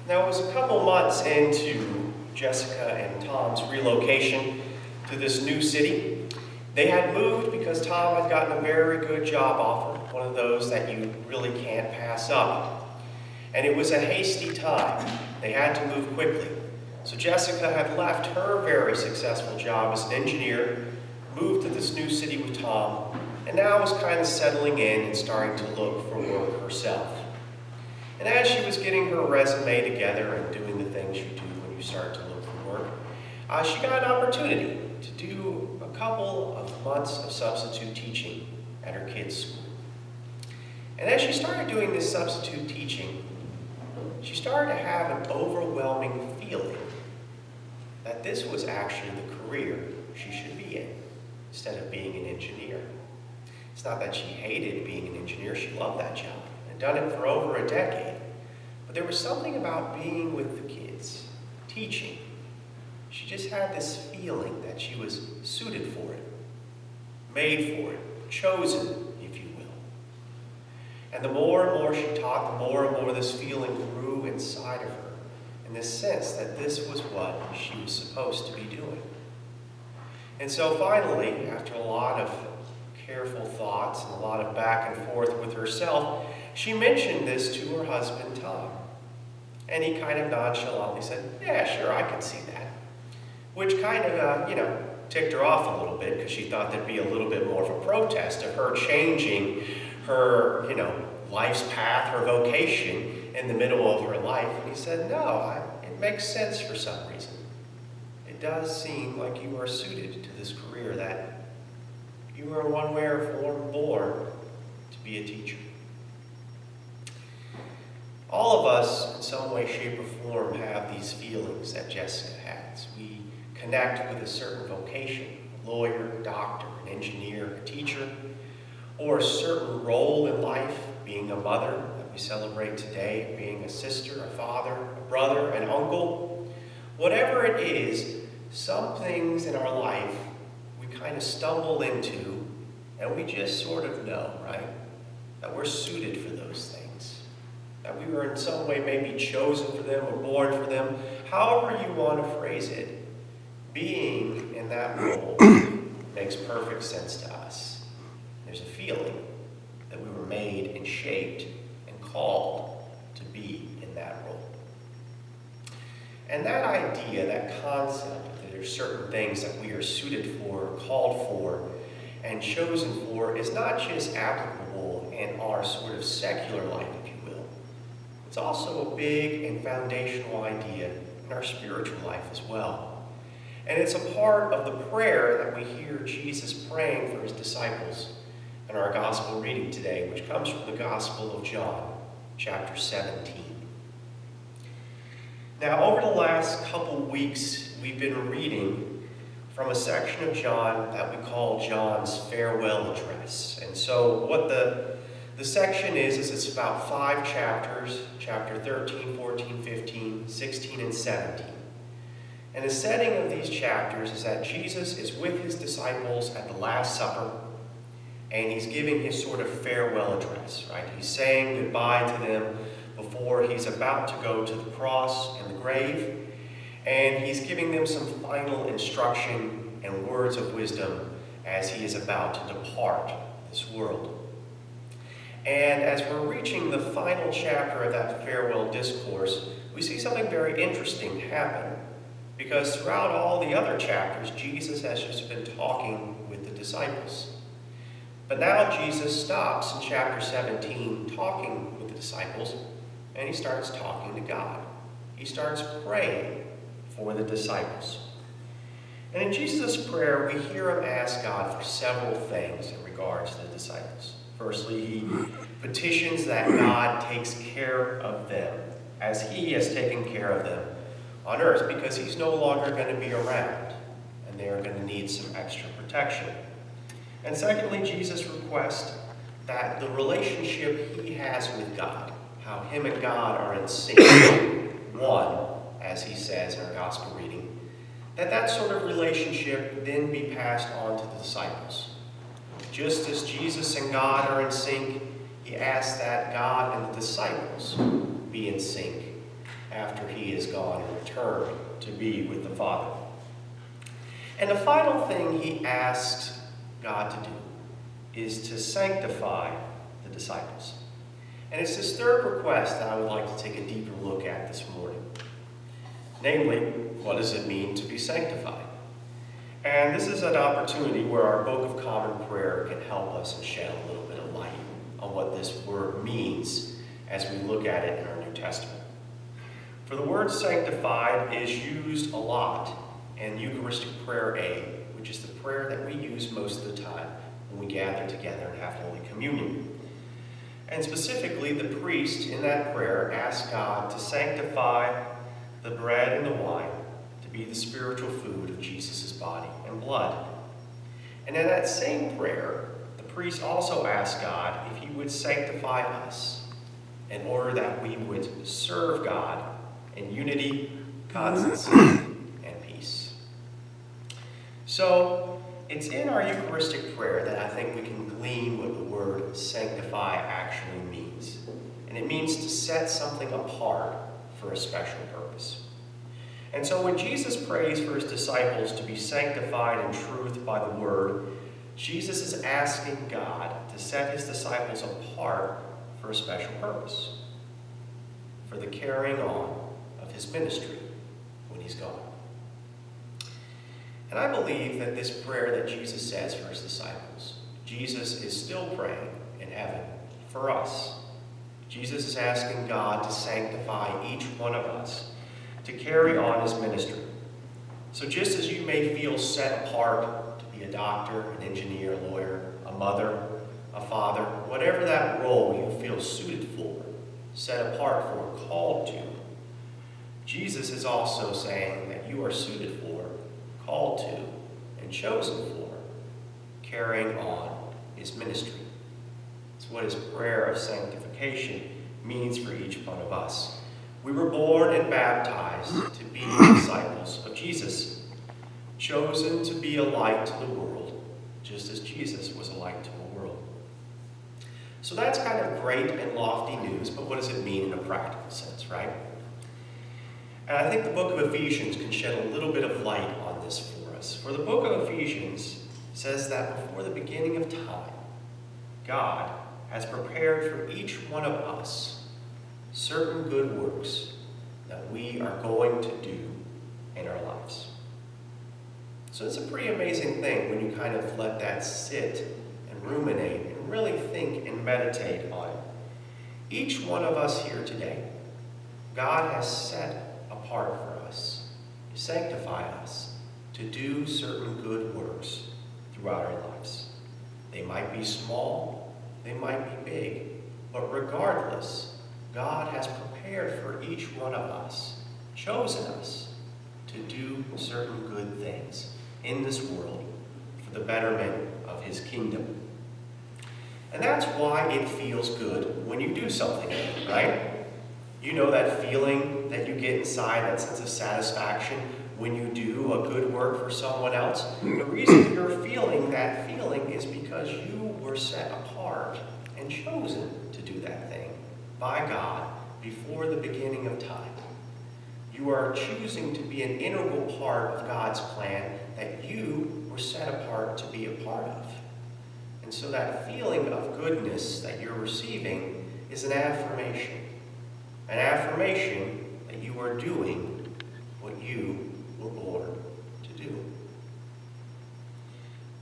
Now, it was a couple months into Jessica and Tom's relocation to this new city. They had moved because Tom had gotten a very good job offer, one of those that you really can't pass up. And it was a hasty time. They had to move quickly. So Jessica had left her very successful job as an engineer, moved to this new city with Tom, and now was kind of settling in and starting to look for work herself. And as she was getting her resume together and doing the things you do when you start to look for work, she got an opportunity to do a couple of months of substitute teaching at her kids' school. And as she started doing this substitute teaching, she started to have an overwhelming feeling that this was actually the career she should be in, instead of being an engineer. It's not that she hated being an engineer, she loved that job. Done it for over a decade. But there was something about being with the kids, teaching. She just had this feeling that she was suited for it, made for it, chosen, if you will. And the more and more she taught, the more and more this feeling grew inside of her, and this sense that this was what she was supposed to be doing. And so finally, after a lot of careful thoughts and a lot of back and forth with herself, she mentioned this to her husband, Tom. And he kind of nonchalantly said, "Yeah, sure, I can see that." Which kind of, ticked her off a little bit because she thought there'd be a little bit more of a protest of her changing her, life's path, her vocation in the middle of her life. And he said, "No, it makes sense for some reason. It does seem like you are suited to this career, that you are one way or form born to be a teacher." All of us, in some way, shape, or form, have these feelings that Jessica has. We connect with a certain vocation, a lawyer, a doctor, an engineer, a teacher, or a certain role in life, being a mother that we celebrate today, being a sister, a father, a brother, an uncle. Whatever it is, some things in our life we kind of stumble into, and we just sort of know, right? That we're suited for those things. That we were in some way maybe chosen for them or born for them. However you want to phrase it, being in that role makes perfect sense to us. There's a feeling that we were made and shaped and called to be in that role. And that idea, that concept, that there's certain things that we are suited for, called for, and chosen for, is not just applicable in our sort of secular life, if you will. It's also a big and foundational idea in our spiritual life as well. And it's a part of the prayer that we hear Jesus praying for his disciples in our gospel reading today, which comes from the Gospel of John, chapter 17. Now, over the last couple weeks, we've been reading from a section of John that we call John's farewell address. And so what the section is it's about 5 chapters, chapter 13, 14, 15, 16, and 17. And the setting of these chapters is that Jesus is with his disciples at the Last Supper, and he's giving his sort of farewell address, right? He's saying goodbye to them before he's about to go to the cross and the grave, and he's giving them some final instruction and words of wisdom as he is about to depart this world. And as we're reaching the final chapter of that farewell discourse, we see something very interesting happen. Because throughout all the other chapters, Jesus has just been talking with the disciples. But now Jesus stops in chapter 17 talking with the disciples, and he starts talking to God. He starts praying for the disciples. And in Jesus' prayer, we hear him ask God for several things in regards to the disciples. Firstly, he petitions that God takes care of them as he has taken care of them on earth, because he's no longer going to be around and they are going to need some extra protection. And secondly, Jesus requests that the relationship he has with God, how him and God are in sync, one, as he says in our gospel reading, that sort of relationship then be passed on to the disciples. Just as Jesus and God are in sync, he asks that God and the disciples be in sync. after he is gone and returned to be with the Father. And the final thing he asks God to do is to sanctify the disciples. And it's this third request that I would like to take a deeper look at this morning. Namely, what does it mean to be sanctified? And this is an opportunity where our Book of Common Prayer can help us and shed a little bit of light on what this word means as we look at it in our New Testament. For the word sanctified is used a lot in Eucharistic Prayer A, which is the prayer that we use most of the time when we gather together and have Holy Communion. And specifically, the priest in that prayer asks God to sanctify the bread and the wine to be the spiritual food of Jesus' body and blood. And in that same prayer, the priest also asks God if he would sanctify us in order that we would serve God in unity, constancy, and peace. So, it's in our Eucharistic prayer that I think we can glean what the word sanctify actually means. And it means to set something apart for a special purpose. And so when Jesus prays for his disciples to be sanctified in truth by the word, Jesus is asking God to set his disciples apart for a special purpose, for the carrying on of his ministry when he's gone. And I believe that this prayer that Jesus says for his disciples, Jesus is still praying in heaven for us. Jesus is asking God to sanctify each one of us to carry on his ministry. So just as you may feel set apart to be a doctor, an engineer, a lawyer, a mother, a father, whatever that role you feel suited for, set apart for, called to, Jesus is also saying that you are suited for, called to, and chosen for carrying on his ministry. It's what his prayer of sanctification means for each one of us. We were born and baptized to be disciples of Jesus, chosen to be a light to the world, just as Jesus was a light to the world. So that's kind of great and lofty news, but what does it mean in a practical sense, right? And I think the book of Ephesians can shed a little bit of light on this for us. For the book of Ephesians says that before the beginning of time, God has prepared for each one of us certain good works that we are going to do in our lives. So it's a pretty amazing thing when you kind of let that sit and ruminate and really think and meditate on it. Each one of us here today, God has set apart for us, to sanctify us, to do certain good works throughout our lives. They might be small, they might be big, but regardless, God has prepared for each one of us, chosen us to do certain good things in this world for the betterment of his kingdom. And that's why it feels good when you do something, right? You know that feeling that you get inside, that sense of satisfaction when you do a good work for someone else. The reason you're feeling that feeling is because you were set apart and chosen to do that thing by God before the beginning of time. You are choosing to be an integral part of God's plan that you were set apart to be a part of. And so that feeling of goodness that you're receiving is an affirmation that you are doing what you were born to do.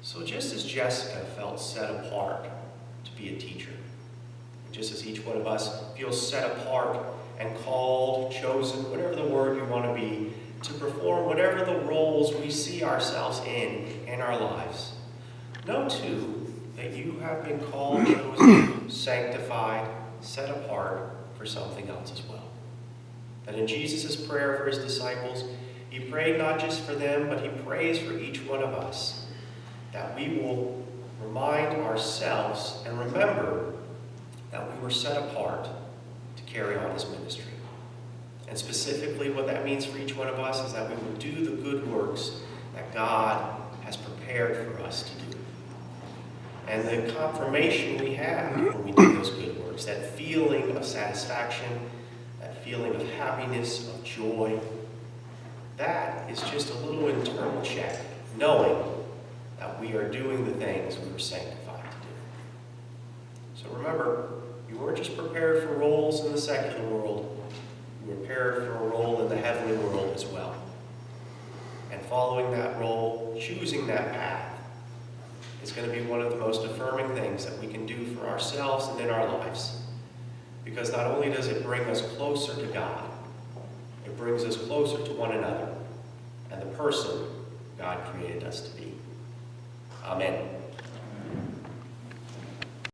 So just as Jessica felt set apart to be a teacher, just as each one of us feels set apart and called, chosen, whatever the word you want to be, to perform whatever the roles we see ourselves in our lives. Know, too, that you have been called, chosen, sanctified, set apart for something else as well. That in Jesus' prayer for his disciples, he prayed not just for them, but he prays for each one of us, that we will remind ourselves and remember that we were set apart to carry on his ministry. And specifically what that means for each one of us is that we will do the good works that God has prepared for us to do. And the confirmation we have when we do those good works, that feeling of satisfaction, that that feeling of happiness, of joy. That is just a little internal check, knowing that we are doing the things we were sanctified to do. So remember, you weren't just prepared for roles in the secular world, you were prepared for a role in the heavenly world as well. And following that role, choosing that path, is going to be one of the most affirming things that we can do for ourselves and in our lives. Because not only does it bring us closer to God, it brings us closer to one another and the person God created us to be. Amen.